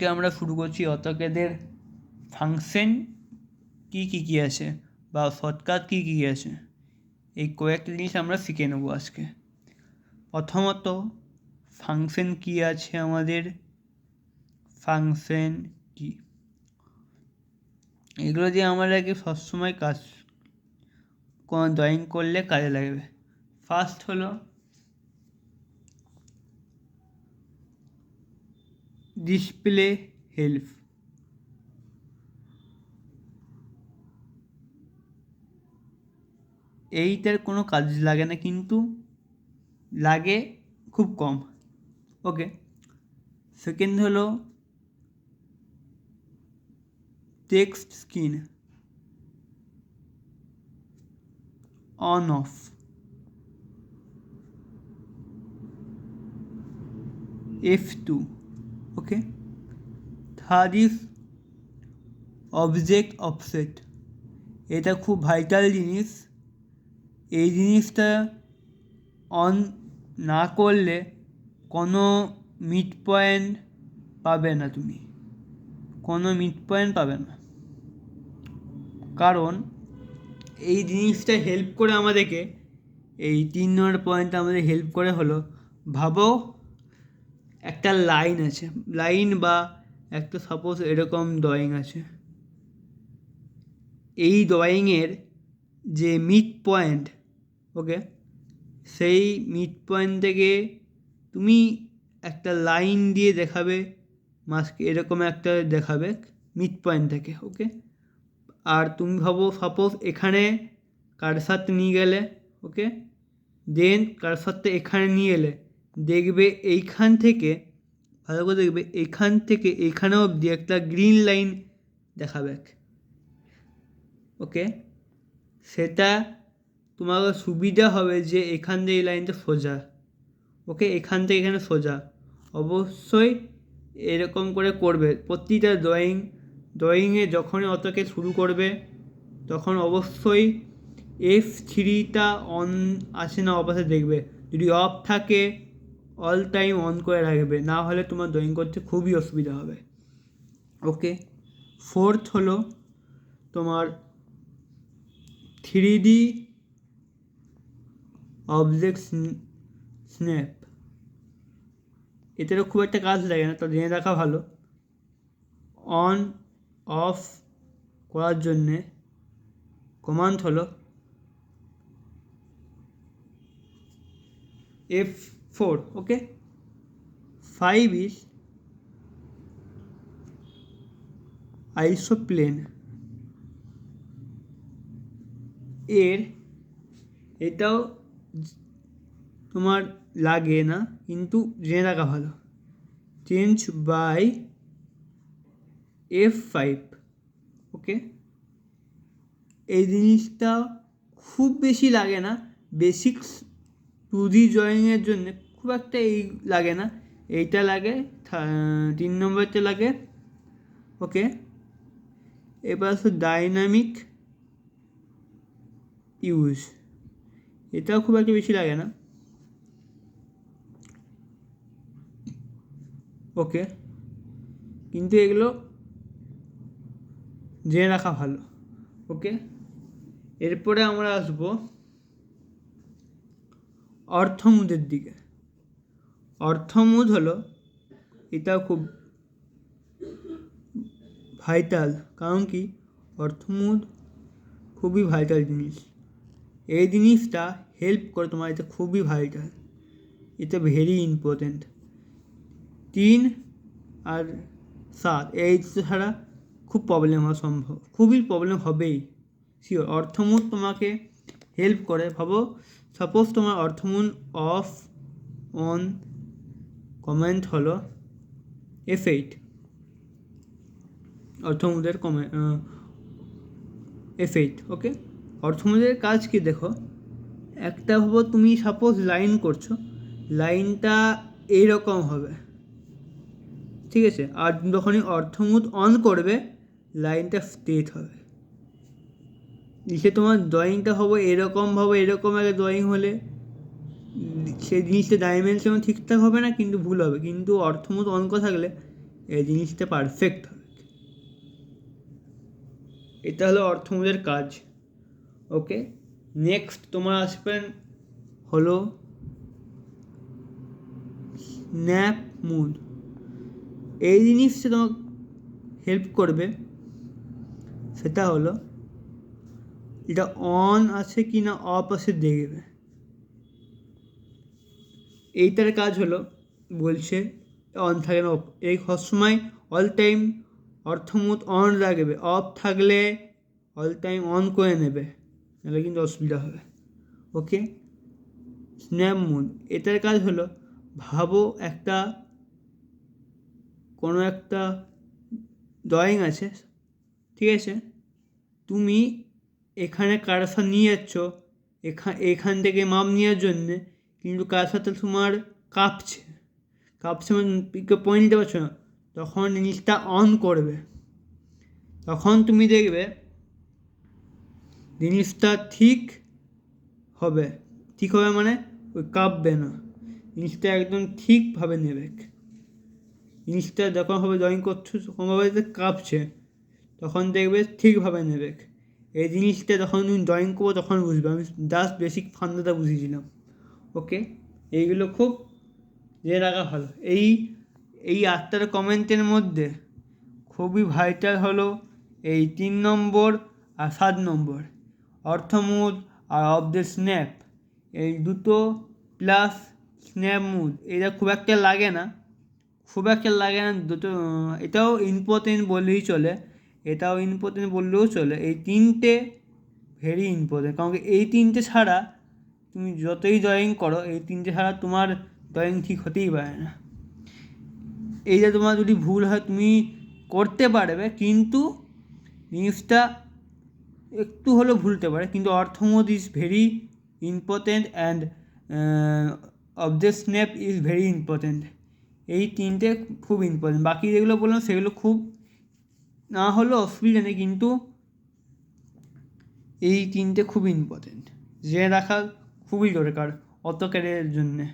আজকে আমরা শুরু করছি অটোক্যাডের ফাংশন কী আছে বা শর্টকাট কী আছে, এই কয়েকটা জিনিস আমরা শিখে নেব আজকে। প্রথমত ফাংশন কী আছে, আমাদের ফাংশন কি, এগুলো দিয়ে আমরা আগে সবসময় কাজ কোনো ড্রয়িং করলে কাজে লাগবে। ফার্স্ট হলো ডিসপ্লে হেল্প। এইটার কোনো কাজ লাগে না, কিন্তু লাগে খুব কম। ওকে, সেকেন্ড হলো text screen on of. F2, okay. Third is object offset. এটা খুব ভাইটাল জিনিস। এই জিনিসটা অন না করলে কোনো মিড পয়েন্ট পাবে না, তুমি কোনো মিড পয়েন্ট পাবে না, কারণ এই জিনিসটা হেল্প করে আমাদেরকে, এই 3 নম্বর পয়েন্টটা আমাদের হেল্প করে হলো, ভাবো একটা লাইন আছে, লাইন বা একটা সাপোজ এরকম ড্রয়িং আছে, এই ড্রয়িংয়ের যে মিড পয়েন্ট, ওকে, সেই মিড পয়েন্ট থেকে তুমি একটা লাইন দিয়ে দেখাবে মাস্কে, এরকম একটা দেখাবে মিড পয়েন্ট থেকে, ওকে। আর তুমি ভাবো সাপোজ এখানে কারসারটা নিয়ে গেলে, ওকে, দেন কারসারটা এখানে নিয়ে এলে দেখবে এইখান থেকে, ভালো করে দেখবে, এইখান থেকে এইখানে অবধি একটা গ্রিন লাইন দেখাবে, ওকে। সেটা তোমার সুবিধা হবে যে এখান থেকে এই লাইনটা সোজা, ওকে, এখান থেকে এখানে সোজা। অবশ্যই এরকম করে করবে প্রতিটা ড্রয়িংয়ে যখনই অটোকে শুরু করবে তখন অবশ্যই F3টা অন আছে না অবশ্যই দেখবে, যদি অফ থাকে অল টাইম অন করে রাখবে, না হলে তোমার ড্রয়িং করতে খুবই অসুবিধা হবে, ওকে। ফোর্থ হলো তোমার 3D অবজেক্ট স্ন্যাপ। এটারও খুব একটা কাজ লাগে না, তো জেনে রাখা ভালো। অন অফ করার জন্যে কমান্ড হলো F4, ওকে। 5 is আইসোপ্লেন। এটাও তোমার লাগে না, কিন্তু জেনে রাখা ভালো। চেঞ্জ বাই F5, ওকে। এই জিনিসটা খুব বেশি লাগে না, বেসিক্স 2D ড্রয়িংয়ের জন্য খুব একটা এই লাগে না, এইটা লাগে, 3 নম্বরটা লাগে, ওকে। এবার আসো ডাইনামিক ইউজ, এটাও খুব একটা বেশি লাগে না, ওকে, কিন্তু এগুলো জেনে রাখা ভালো, ওকে। এরপরে আমরা আসবো অর্থমুদের দিকে। অর্থমুদ হলো, এটাও খুব ভাইটাল, কারণ কি অর্থমুদ খুবই ভাইটাল জিনিস, এই জিনিসটা হেল্প করে তোমার, এটা খুবই ভাইটাল, এটা ভেরি ইম্পর্টেন্ট। 3 আর 7 এই ছাড়া খুব প্রবলেম হওয়া সম্ভব, খুবই প্রবলেম হবেই শিওর। অর্থমুদ তোমাকে হেল্প করে, ভাবো সাপোজ তোমার অর্থমুদ অফ অন কমেন্ট হলো F8, অর্থমুদের F8, ওকে। অর্থমুদের কাজ কি দেখো, একটা ভাবো তুমি সাপোজ লাইন করছো, লাইনটা এইরকম হবে, ঠিক আছে, আর যখনই অর্থমুদ অন করবে লাইনটা স্ট্রেট হবে, নিচে তোমার ড্রয়িংটা হবে এরকমভাবে, এরকম একটা ড্রয়িং হলে সেই জিনিসটা ডাইমেনশন ঠিকঠাক হবে না, কিন্তু ভুল হবে, কিন্তু অর্থমুদ অন করে থাকলে এই জিনিসটা পারফেক্ট হবে। এটা হলো অর্থমূলের কাজ। ওকে, নেক্সট তোমার আসবেন হলো স্ন্যাপ মুড। এই জিনিসটা তোমাকে হেল্প করবে, সেটা হলো এটা অন আছে কি না অফ আছে দেখবে। এইটার কাজ হলো বলছে অন থাকে না অফ, এই সবসময় অল টাইম অর্থমোড অন রাখবে, অফ থাকলে অল টাইম অন করে নেবে, নাহলে কিন্তু অসুবিধা হবে। ওকে, স্ন্যাপ মুড এটার কাজ হলো ভাবো একটা কোনো একটা ড্রয়িং আছে, ঠিক আছে, তুমি এখানে কারসার নিয়ে যাচ্ছ এখান থেকে মাপ নেওয়ার জন্যে, কিন্তু কারসারটা তোমার কাঁপছে মানে পয়েন্ট নিতে পারছো না, তখন জিনিসটা অন করবে, তখন তুমি দেখবে জিনিসটা ঠিক হবে মানে ওই কাঁপবে না, জিনিসটা একদম ঠিকভাবে নেবে। জিনিসটা যখন হবে ড্রয়িং করছো তখন ভাবে কাঁপছে, তখন দেখবে ঠিকভাবে নেবে। এই জিনিসটা যখন তুমি ড্রয়িং করবো তখন বুঝবে, আমি জাস্ট বেসিক ফান্ডাটা বুঝিয়েছিলাম। ওকে, এইগুলো খুব জেনে রাখা ভালো। এই 8টার কমেন্টের মধ্যে খুবই ভাইটাল হলো এই 3 নম্বর আর 7 নম্বর, অর্থমুড আর অফ দ্য স্ন্যাপ, এই দুটো প্লাস স্ন্যাপ মুড, এটা খুব একটা লাগে না দুটো, এটাও ইম্পর্টেন্ট বললেই চলে, বললেও চলে। এই তিনটে ভেরি ইম্পর্টেন্ট, কারণ এই তিনটে ছাড়া তুমি যতই ড্রয়িং করো, এই তিনটে ছাড়া তোমার ড্রয়িং ঠিক হতেই পারে না। এই যে তোমার যদি ভুল হয় তুমি করতে পারবে, কিন্তু জিনিসটা একটু হলেও ভুলতে পারে, কিন্তু অর্থমোড is very important and of the snap is very important. এই তিনটে খুব ইম্পর্টেন্ট, বাকি যেগুলো বললাম সেগুলো খুব না হলেও অসুবিধা নেই, কিন্তু এই তিনটে খুব ইম্পর্টেন্ট, জেনে রাখা খুবই দরকার অটো ক্যারিয়ারের জন্যে।